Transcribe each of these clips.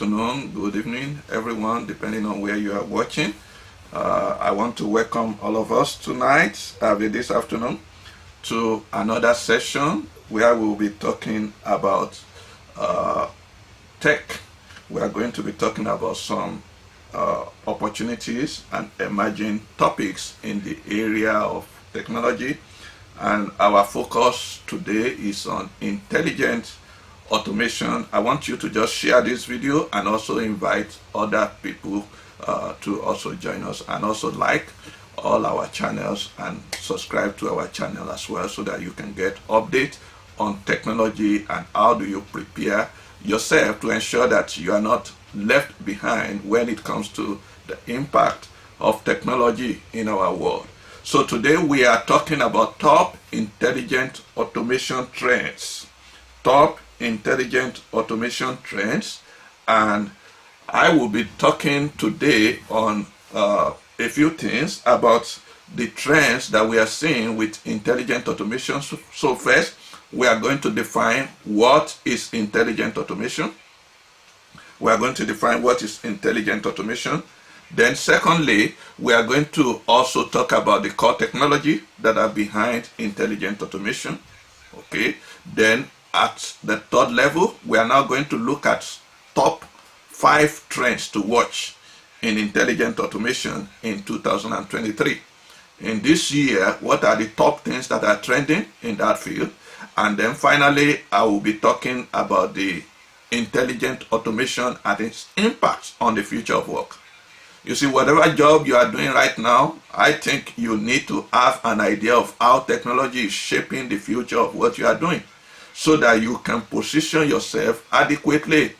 afternoon, good evening, everyone, depending on where you are watching. I want to welcome all of us tonight, this afternoon, to another session where we'll be talking about tech. We are going to be talking about some opportunities and emerging topics in the area of technology. And our focus today is on intelligent automation. I want you to just share this video and also invite other people to also join us, and also like all our channels and subscribe to our channel as well, so that you can get updates on technology and how do you prepare yourself to ensure that you are not left behind when it comes to the impact of technology in our world. So today we are talking about top intelligent automation trends. Top intelligent automation trends, and I will be talking today on a few things about the trends that we are seeing with intelligent automation. So first, we are going to define what is intelligent automation. We are going to define what is intelligent automation. Then secondly, we are going to also talk about the core technology that are behind intelligent automation. Okay. Then at the third level, we are now going to look at top 5 trends to watch in intelligent automation in 2023. In this year, what are the top things that are trending in that field? And then finally, I will be talking about the intelligent automation and its impact on the future of work. You see, whatever job you are doing right now, I think you need to have an idea of how technology is shaping the future of what you are doing, so that you can position yourself adequately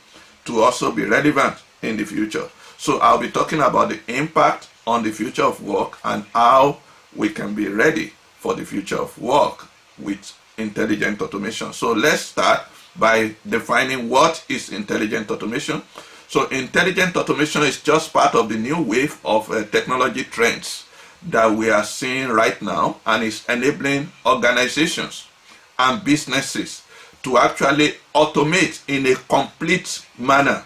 to also be relevant in the future. So I'll be talking about the impact on the future of work and how we can be ready for the future of work with intelligent automation. So let's start by defining what is intelligent automation. So intelligent automation is just part of the new wave of technology trends that we are seeing right now, and is enabling organizations and businesses to actually automate in a complete manner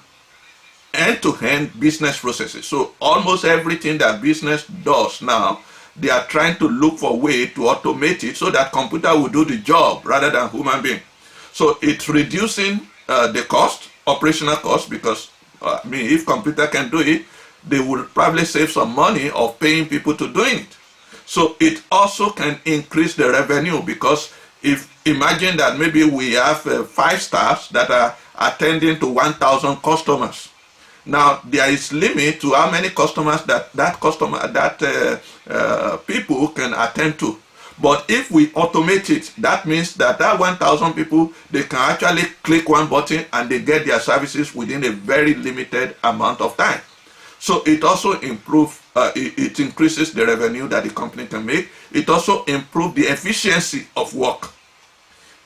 end-to-end business processes. So almost everything that business does now, they are trying to look for a way to automate it so that computer will do the job rather than human being. So it's reducing the cost, operational cost, because if computer can do it, they will probably save some money of paying people to do it. So it also can increase the revenue, because if imagine that maybe we have 5 staffs that are attending to 1,000 customers. Now there is limit to how many customers that people can attend to. But if we automate it, that means that 1,000 people, they can actually click one button and they get their services within a very limited amount of time. So it also improves, it increases the revenue that the company can make. It also improves the efficiency of work.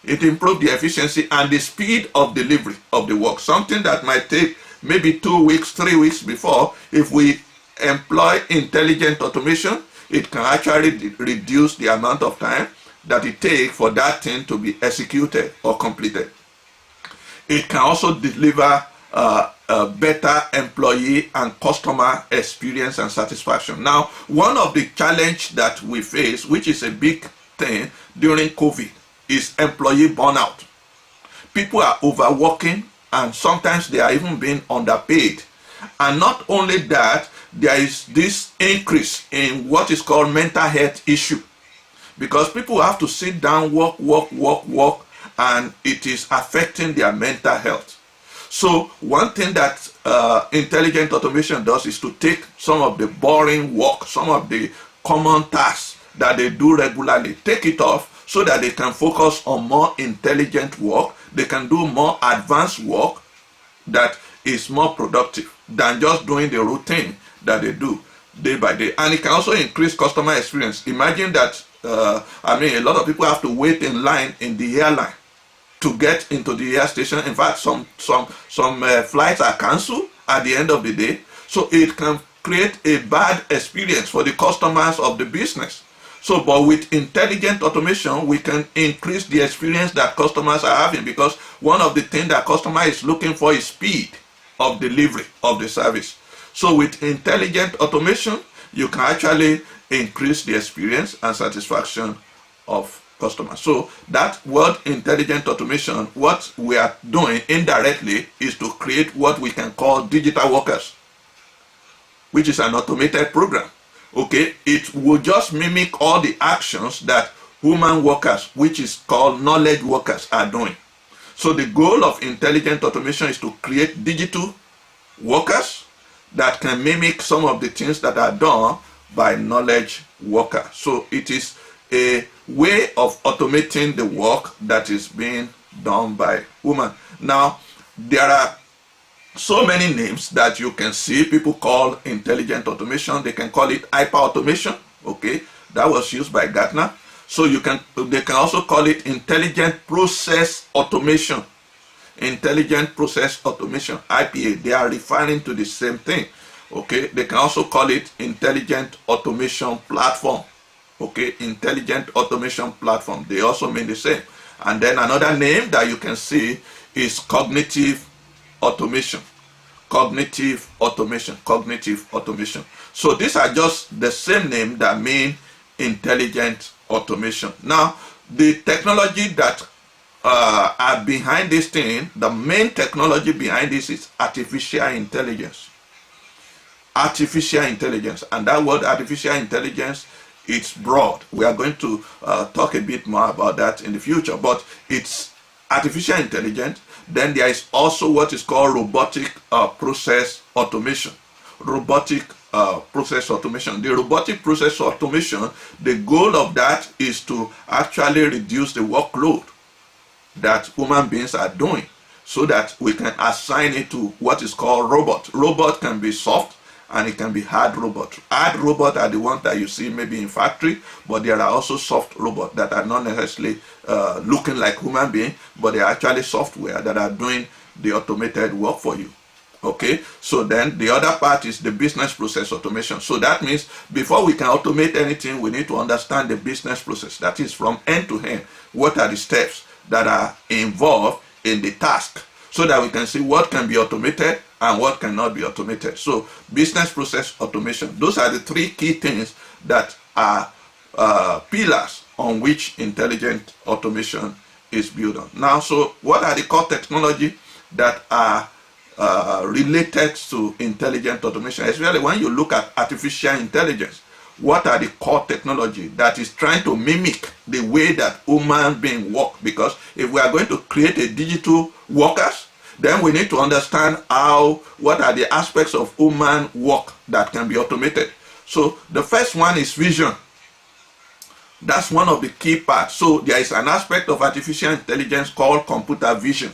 It improves the efficiency and the speed of delivery of the work. Something that might take maybe 2 weeks, 3 weeks before, if we employ intelligent automation, it can actually reduce the amount of time that it takes for that thing to be executed or completed. It can also deliver a better employee and customer experience and satisfaction. Now, one of the challenges that we face, which is a big thing during COVID, is employee burnout. People are overworking, and sometimes they are even being underpaid. And not only that, there is this increase in what is called mental health issue, because people have to sit down, work, and it is affecting their mental health. So one thing that intelligent automation does is to take some of the boring work, some of the common tasks that they do regularly, take it off so that they can focus on more intelligent work. They can do more advanced work that is more productive than just doing the routine that they do day by day. And it can also increase customer experience. Imagine that a lot of people have to wait in line in the airline to get into the air station. In fact, some flights are cancelled at the end of the day. So it can create a bad experience for the customers of the business. So, but with intelligent automation, we can increase the experience that customers are having, because one of the things that customer is looking for is speed. of delivery of the service. So with intelligent automation, you can actually increase the experience and satisfaction of customers. So that word intelligent automation, what we are doing indirectly is to create what we can call digital workers, which is an automated program. Okay, it will just mimic all the actions that human workers, which is called knowledge workers, are doing. So the goal of intelligent automation is to create digital workers that can mimic some of the things that are done by knowledge workers. So it is a way of automating the work that is being done by women. Now, there are so many names that you can see people call intelligent automation. They can call it hyper automation. Okay, that was used by Gartner. So they can also call it intelligent process automation. Intelligent process automation, IPA. They are referring to the same thing. Okay, they can also call it intelligent automation platform. Okay, intelligent automation platform. They also mean the same. And then another name that you can see is cognitive automation. Cognitive automation. Cognitive automation. So these are just the same name that mean intelligent automation. Now, the technology that are behind this thing, the main technology behind this is artificial intelligence. Artificial intelligence. And that word artificial intelligence, it's broad. We are going to talk a bit more about that in the future, but it's artificial intelligence. Then there is also what is called robotic process automation. Robotic process automation. The robotic process automation, the goal of that is to actually reduce the workload that human beings are doing, so that we can assign it to what is called robot. Robot can be soft and it can be hard robot. Hard robot are the ones that you see maybe in factory, but there are also soft robots that are not necessarily looking like human beings, but they are actually software that are doing the automated work for you. Okay, so then the other part is the business process automation. So that means before we can automate anything, we need to understand the business process. That is from end to end. What are the steps that are involved in the task, so that we can see what can be automated and what cannot be automated. So business process automation, those are the three key things that are pillars on which intelligent automation is built on. Now, so what are the core technology that are related to intelligent automation? Especially when you look at artificial intelligence, what are the core technology that is trying to mimic the way that human beings work? Because if we are going to create a digital workers, then we need to understand what are the aspects of human work that can be automated. So the first one is vision. That's one of the key parts. So there is an aspect of artificial intelligence called computer vision.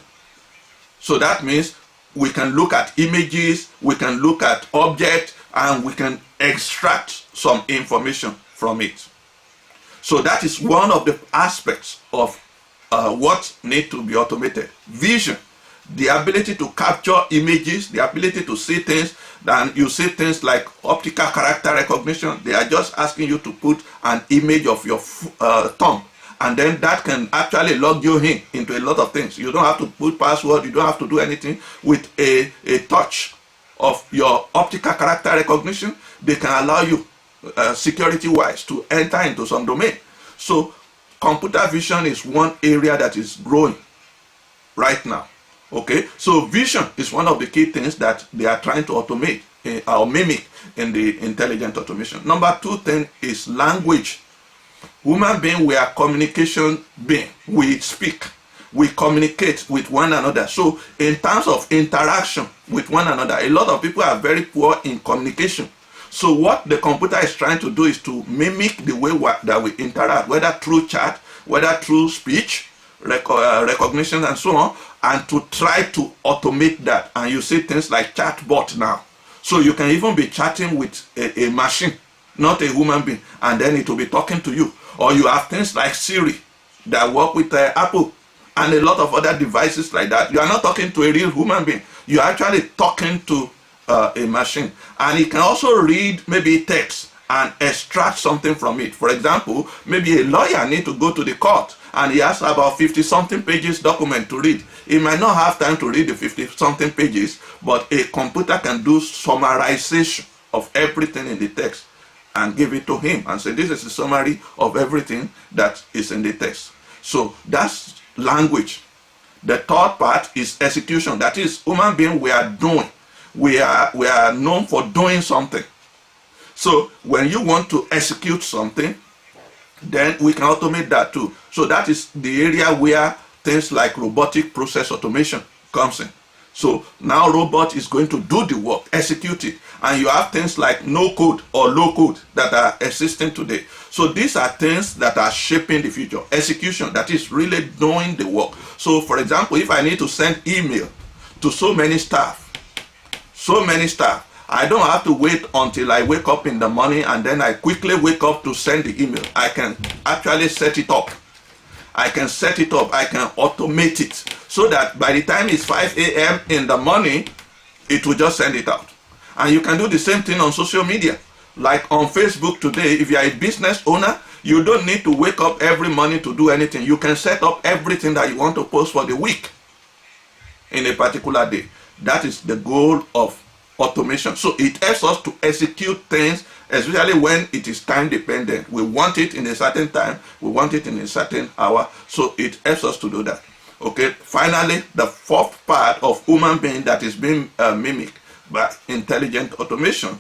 So that means we can look at images, we can look at objects, and we can extract some information from it. So that is one of the aspects of what needs to be automated. Vision, the ability to capture images, the ability to see things. Then you see things like optical character recognition. They are just asking you to put an image of your thumb, and then that can actually log you into a lot of things. You don't have to put password, you don't have to do anything. With a touch of your optical character recognition, they can allow you security wise to enter into some domain. So computer vision is one area that is growing right now. Okay, so vision is one of the key things that they are trying to automate or mimic in the intelligent automation. Number two thing is language. Human beings, we are communication being. We speak, we communicate with one another. So in terms of interaction with one another, a lot of people are very poor in communication. So what the computer is trying to do is to mimic the way that we interact, whether through chat, whether through speech recognition and so on, and to try to automate that. And you see things like chatbot now. So you can even be chatting with a machine, not a human being, and then it will be talking to you. Or you have things like Siri that work with Apple and a lot of other devices like that. You are not talking to a real human being. You are actually talking to a machine. And it can also read maybe text and extract something from it. For example, maybe a lawyer needs to go to the court and he has about 50 something pages document to read. He might not have time to read the 50 something pages, but a computer can do summarization of everything in the text and give it to him and say, this is a summary of everything that is in the text. So that's language. The third part is execution. That is, human being, we are doing. We are known for doing something. So when you want to execute something, then we can automate that too. So that is the area where things like robotic process automation comes in. So now robot is going to do the work, execute it. And you have things like no code or low code that are existing today. So these are things that are shaping the future. Execution, that is really doing the work. So for example, if I need to send email to so many staff, I don't have to wait until I wake up in the morning and then I quickly wake up to send the email. I can actually set it up. I can automate it so that by the time it's 5 a.m. in the morning, it will just send it out. And you can do the same thing on social media. Like on Facebook today, if you are a business owner, you don't need to wake up every morning to do anything. You can set up everything that you want to post for the week in a particular day. That is the goal of automation. So it helps us to execute things, especially when it is time dependent. We want it in a certain time, we want it in a certain hour. So it helps us to do that. Okay, finally, the fourth part of human being that is being mimicked by intelligent automation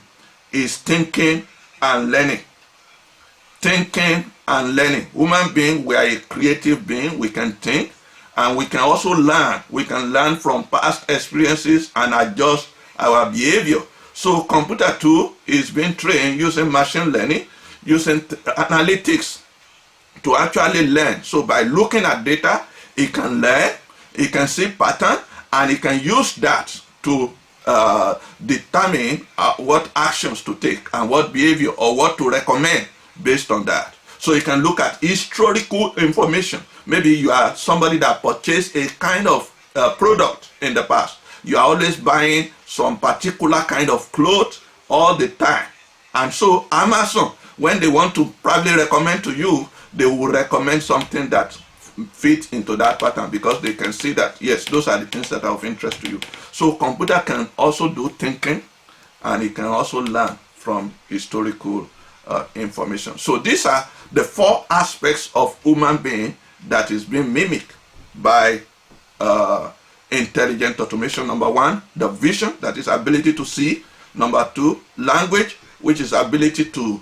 is thinking and learning. Thinking and learning. Human being, we are a creative being. We can think and we can also learn. We can learn from past experiences and adjust our behavior. So computer too is being trained using machine learning, using analytics to actually learn. So by looking at data, it can learn, it can see pattern, and it can use that to determine what actions to take and what behavior or what to recommend based on that. So you can look at historical information. Maybe you are somebody that purchased a kind of product in the past. You are always buying some particular kind of clothes all the time. And so Amazon, when they want to probably recommend to you, they will recommend something that fit into that pattern because they can see that, yes, those are the things that are of interest to you. So computer can also do thinking and it can also learn from historical information. So these are the four aspects of human being that is being mimicked by intelligent automation. Number one, the vision, that is ability to see. Number two, language, which is ability to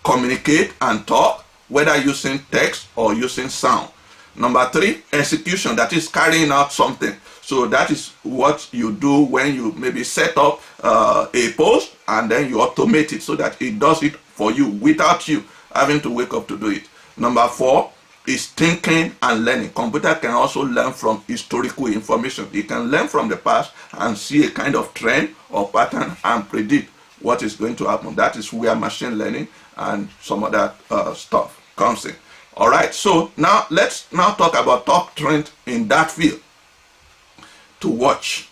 communicate and talk, whether using text or using sound. Number three, execution, that is carrying out something. So that is what you do when you maybe set up a post and then you automate it so that it does it for you without you having to wake up to do it. Number four is thinking and learning. Computer can also learn from historical information. It can learn from the past and see a kind of trend or pattern and predict what is going to happen. That is where machine learning and some other stuff comes in. All right, so now let's talk about top trend in that field to watch,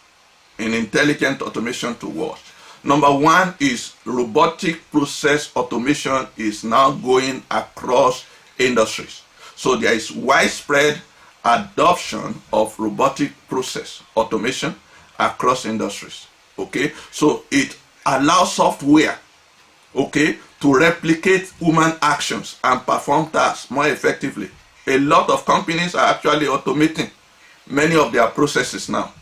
in intelligent automation to watch. Number one is robotic process automation is now going across industries. So there is widespread adoption of robotic process automation across industries. Okay, so it allows software, okay, to replicate human actions and perform tasks more effectively. A lot of companies are actually automating many of their processes now.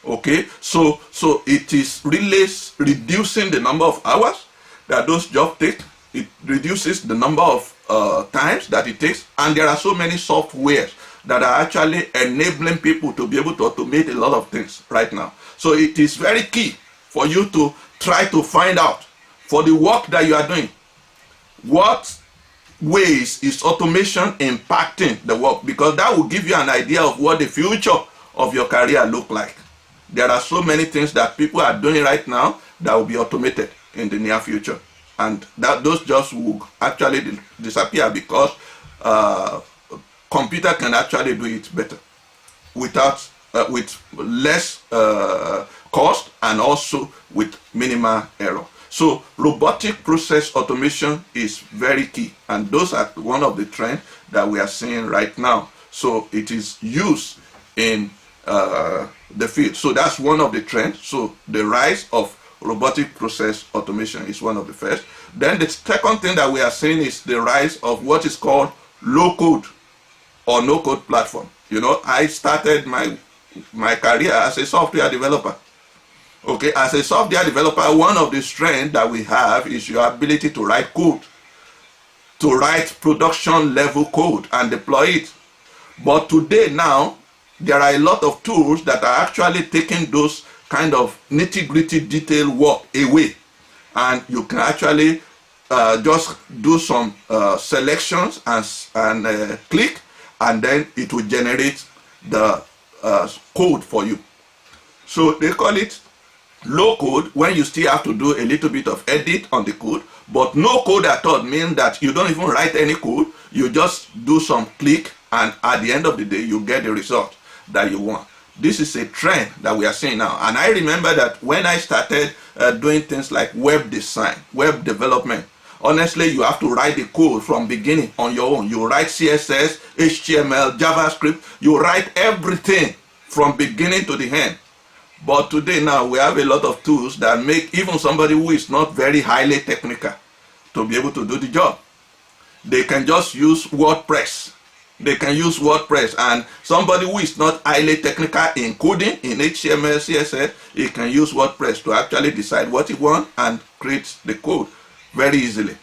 Okay, so it is really reducing the number of hours that those jobs take. It reduces the number of times that it takes, and there are so many softwares that are actually enabling people to be able to automate a lot of things right now. So it is very key for you to try to find out, for the work that you are doing, what ways is automation impacting the work, because that will give you an idea of what the future of your career look like. There are so many things that people are doing right now that will be automated in the near future, and that those jobs will actually disappear because computer can actually do it better without with less cost and also with minimal error. So robotic process automation is very key, and those are one of the trends that we are seeing right now. So it is used in the field. So that's one of the trends. So the rise of robotic process automation is one of the first. Then the second thing that we are seeing is the rise of what is called low code or no code platform. You know, I started my career as a software developer. Okay, as a software developer, one of the strengths that we have is your ability to write code, to write production level code and deploy it. But today now, there are a lot of tools that are actually taking those kind of nitty-gritty detail work away, and you can actually just do some selections and click, and then it will generate the code for you. So they call it low code when you still have to do a little bit of edit on the code, but no code at all means that you don't even write any code. You just do some click, and at the end of the day you get the result that you want. This is a trend that we are seeing now, and I remember that when I started doing things like web design, web development, honestly, you have to write the code from beginning on your own. You write CSS, HTML, JavaScript, you write everything from beginning to the end. But today now we have a lot of tools that make even somebody who is not very highly technical to be able to do the job. They can just use WordPress. They can use WordPress, and somebody who is not highly technical in coding, in HTML, CSS, he can use WordPress to actually decide what he wants and create the code very easily.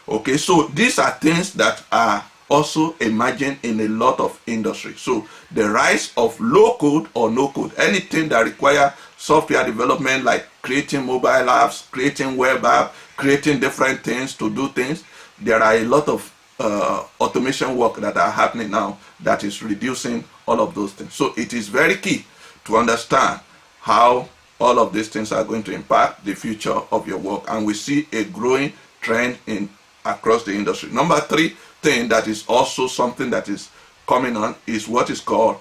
Okay, so these are things that are also emerging in a lot of industries. So the rise of low code or no code, anything that require software development, like creating mobile apps, creating web app, creating different things to do things, there are a lot of automation work that are happening now that is reducing all of those things. So it is very key to understand how all of these things are going to impact the future of your work, and we see a growing trend in across the industry. Number three thing that is also something that is coming on is what is called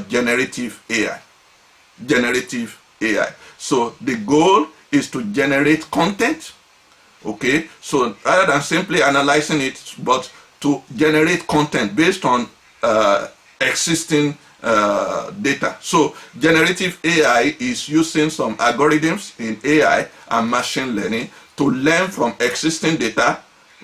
generative AI. Generative AI. So the goal is to generate content. Okay, so rather than simply analyzing it, but to generate content based on existing data. So generative AI is using some algorithms in AI and machine learning to learn from existing data.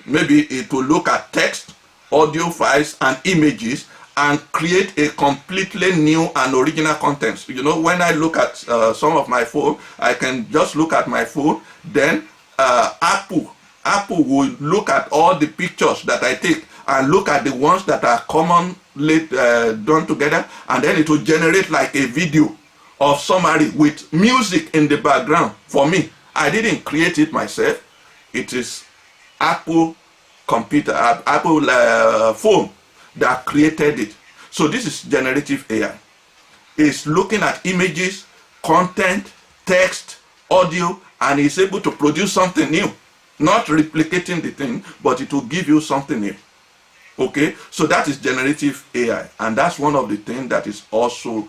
Maybe it will look at text, audio files, and images and create a completely new and original content. You know, when I look at some of my phone, I can just look at my phone, then Apple will look at all the pictures that I take and look at the ones that are commonly done together, and then it will generate like a video of summary with music in the background for me. I didn't create it myself. It is Apple computer, Apple phone that created it. So this is generative AI. It's looking at images, content, text, audio, and is able to produce something new. Not replicating the thing, but it will give you something new. Okay, so that is generative AI, and that's one of the things that is also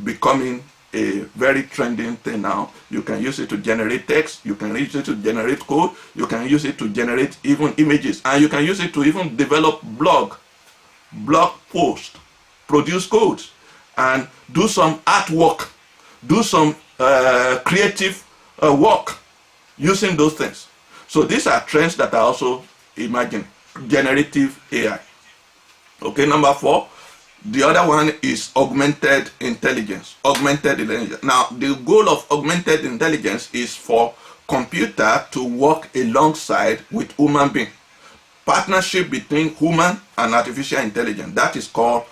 becoming a very trending thing now. You can use it to generate text, you can use it to generate code, you can use it to generate even images, and you can use it to even develop blog posts, produce codes, and do some artwork, do some creative work using those things. So these are trends that are also emerging. Generative AI. Okay, number 4, the other one is augmented intelligence. Augmented intelligence. Now, the goal of augmented intelligence is for computer to work alongside with human being. Partnership between human and artificial intelligence. That is called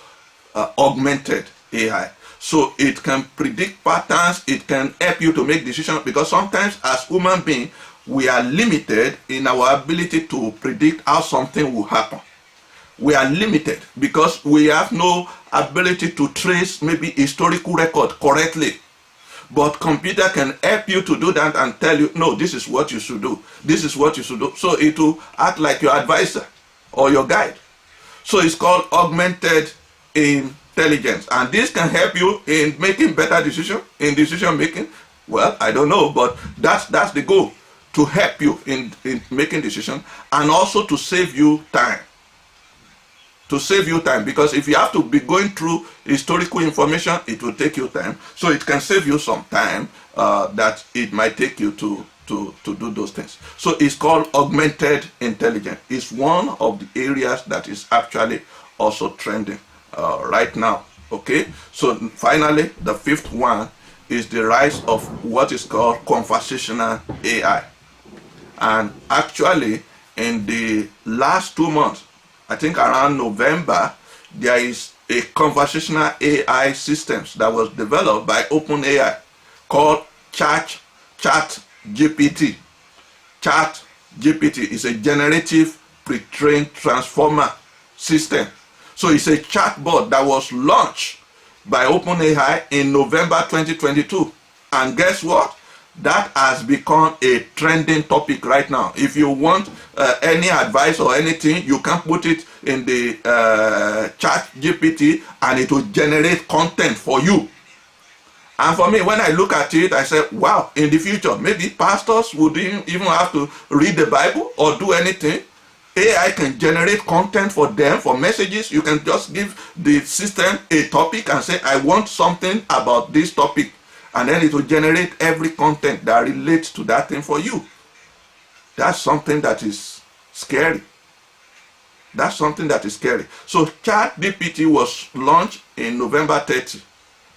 augmented AI. So it can predict patterns, it can help you to make decisions, because sometimes as human beings, we are limited in our ability to predict how something will happen. We are limited because we have no ability to trace maybe historical record correctly. But computer can help you to do that and tell you, no, this is what you should do. This is what you should do. So it will act like your advisor or your guide. So it's called augmented intelligence. And this can help you in making better decisions, in decision making. Well, I don't know, but that's the goal. to help you in making decisions, and also to save you time. To save you time, because if you have to be going through historical information, it will take you time. So it can save you some time that it might take you to do those things. So it's called augmented intelligence. It's one of the areas that is actually also trending right now. Okay, so finally, the fifth one is the rise of what is called conversational AI. And actually, in the last 2 months, I think around November, there is a conversational AI systems that was developed by OpenAI called ChatGPT. ChatGPT is a generative pre-trained transformer system. So it's a chatbot that was launched by OpenAI in November 2022. And guess what? That has become a trending topic right now. If you want any advice or anything, you can put it in the ChatGPT and it will generate content for you. And for me, when I look at it, I say, wow, in the future, maybe pastors wouldn't even have to read the Bible or do anything. AI can generate content for them, for messages. You can just give the system a topic and say, I want something about this topic. And then it will generate every content that relates to that thing for you. That's something that is scary. That's something that is scary. So ChatGPT was launched in November 30,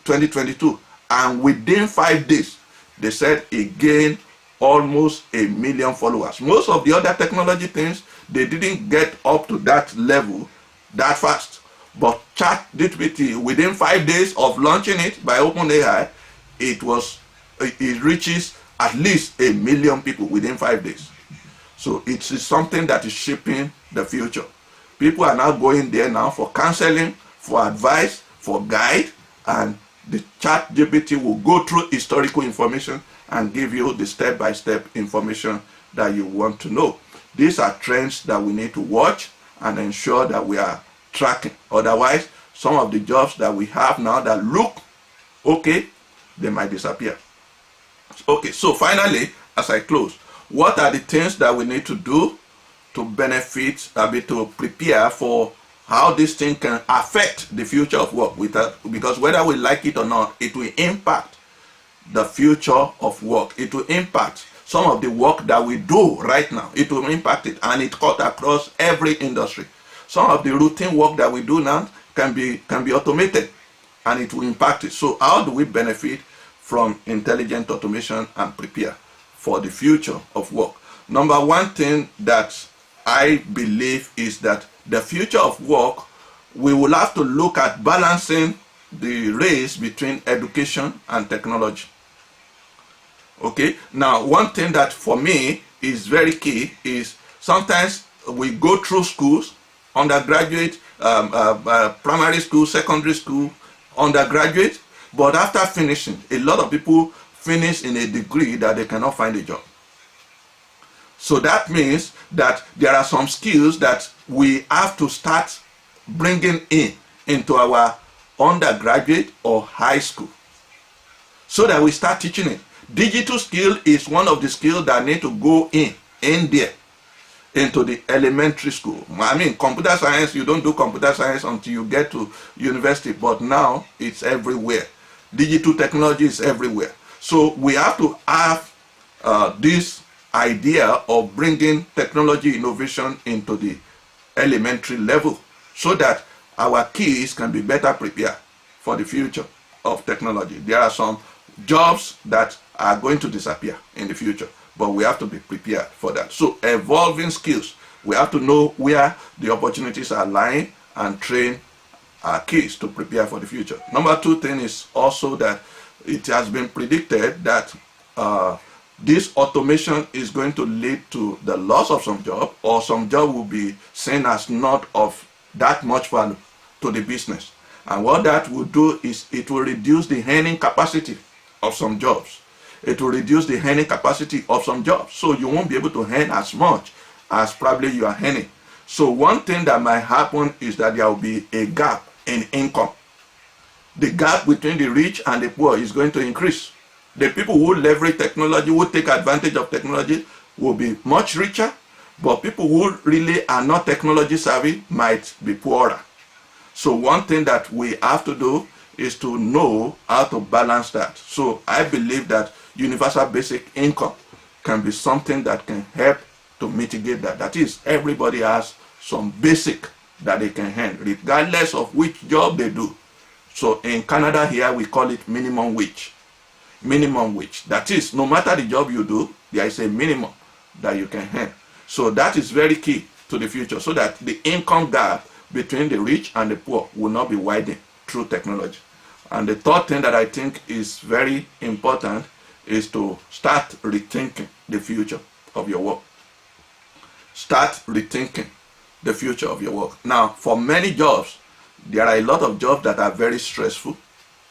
2022. And within 5 days, they said it gained almost 1 million followers. Most of the other technology things, they didn't get up to that level that fast. But ChatGPT, within 5 days of launching it by OpenAI, it reaches at least 1 million people within 5 days. So it is something that is shaping the future. People are now going there now for counseling, for advice, for guide, and the ChatGPT will go through historical information and give you the step-by-step information that you want to know. These are trends that we need to watch and ensure that we are tracking. Otherwise, some of the jobs that we have now that look okay, they might disappear. Okay, so finally, as I close, what are the things that we need to do to benefit, to prepare for how this thing can affect the future of work? Because whether we like it or not, it will impact the future of work. It will impact some of the work that we do right now. It will impact it, and it cuts across every industry. Some of the routine work that we do now can be automated, and it will impact it. So how do we benefit from intelligent automation and prepare for the future of work? Number one thing that I believe is that the future of work, we will have to look at balancing the race between education and technology. Okay, now one thing that for me is very key is sometimes we go through schools, undergraduate, primary school, secondary school, undergraduate, but after finishing, a lot of people finish in a degree that they cannot find a job. So that means that there are some skills that we have to start bringing into our undergraduate or high school so that we start teaching it. Digital skill is one of the skills that need to go in there into the elementary school. I mean, computer science, you don't do computer science until you get to university, but now it's everywhere. Digital technology is everywhere. So we have to have this idea of bringing technology innovation into the elementary level so that our kids can be better prepared for the future of technology. There are some jobs that are going to disappear in the future, but we have to be prepared for that. So evolving skills, we have to know where the opportunities are lying and train our kids to prepare for the future. Number two thing is also that it has been predicted that this automation is going to lead to the loss of some job, or some job will be seen as not of that much value to the business. And what that will do is it will reduce the earning capacity of some jobs. It will reduce the earning capacity of some jobs. So you won't be able to earn as much as probably you are earning. So one thing that might happen is that there will be a gap in income. The gap between the rich and the poor is going to increase. The people who leverage technology, who take advantage of technology, will be much richer, but people who really are not technology savvy might be poorer. So one thing that we have to do is to know how to balance that. So I believe that universal basic income can be something that can help to mitigate that. That is, everybody has some basic that they can earn, regardless of which job they do. So in Canada here, we call it minimum wage. Minimum wage. That is, no matter the job you do, there is a minimum that you can earn. So that is very key to the future, so that the income gap between the rich and the poor will not be widened through technology. And the third thing that I think is very important is to start rethinking the future of your work. Start rethinking the future of your work. Now, for many jobs, there are a lot of jobs that are very stressful,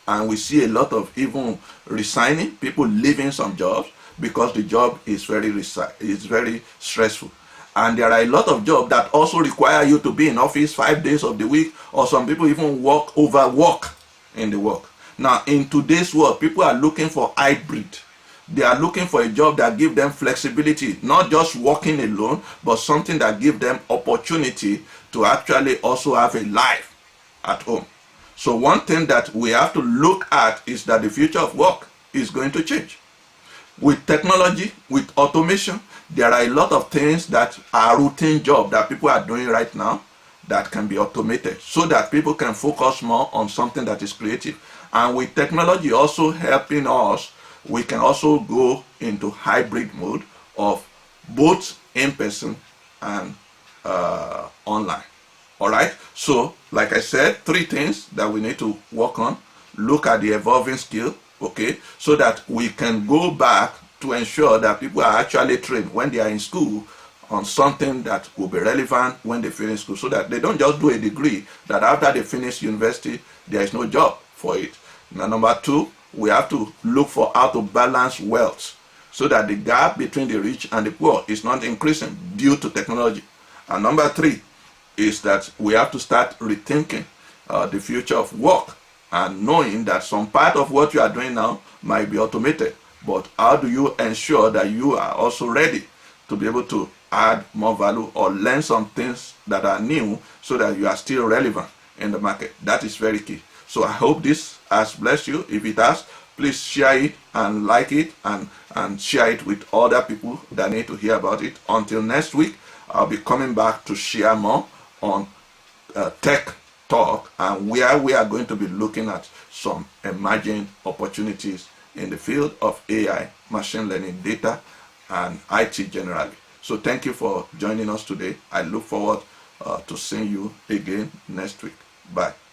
and we see a lot of even resigning, people leaving some jobs because the job is very stressful. And there are a lot of jobs that also require you to be in office 5 days of the week, or some people even overwork in the work. Now, in today's world, people are looking for hybrid. They are looking for a job that gives them flexibility, not just working alone, but something that gives them opportunity to actually also have a life at home. So one thing that we have to look at is that the future of work is going to change. With technology, with automation, there are a lot of things that are routine jobs that people are doing right now that can be automated, so that people can focus more on something that is creative. And with technology also helping us, we can also go into hybrid mode of both in-person and online. All right. So, like I said, 3 things that we need to work on. Look at the evolving skill, okay, so that we can go back to ensure that people are actually trained when they are in school on something that will be relevant when they finish school, so that they don't just do a degree that after they finish university, there is no job for it. Now, number 2, we have to look for how to balance wealth so that the gap between the rich and the poor is not increasing due to technology. And number 3 is that we have to start rethinking the future of work, and knowing that some part of what you are doing now might be automated. But how do you ensure that you are also ready to be able to add more value or learn some things that are new so that you are still relevant in the market? That is very key. So I hope this has blessed you. If it has, please share it and like it, and share it with other people that need to hear about it. Until next week, I'll be coming back to share more on tech talk, and where we are going to be looking at some emerging opportunities in the field of AI, machine learning, data, and IT generally. So thank you for joining us today. I look forward to seeing you again next week. Bye.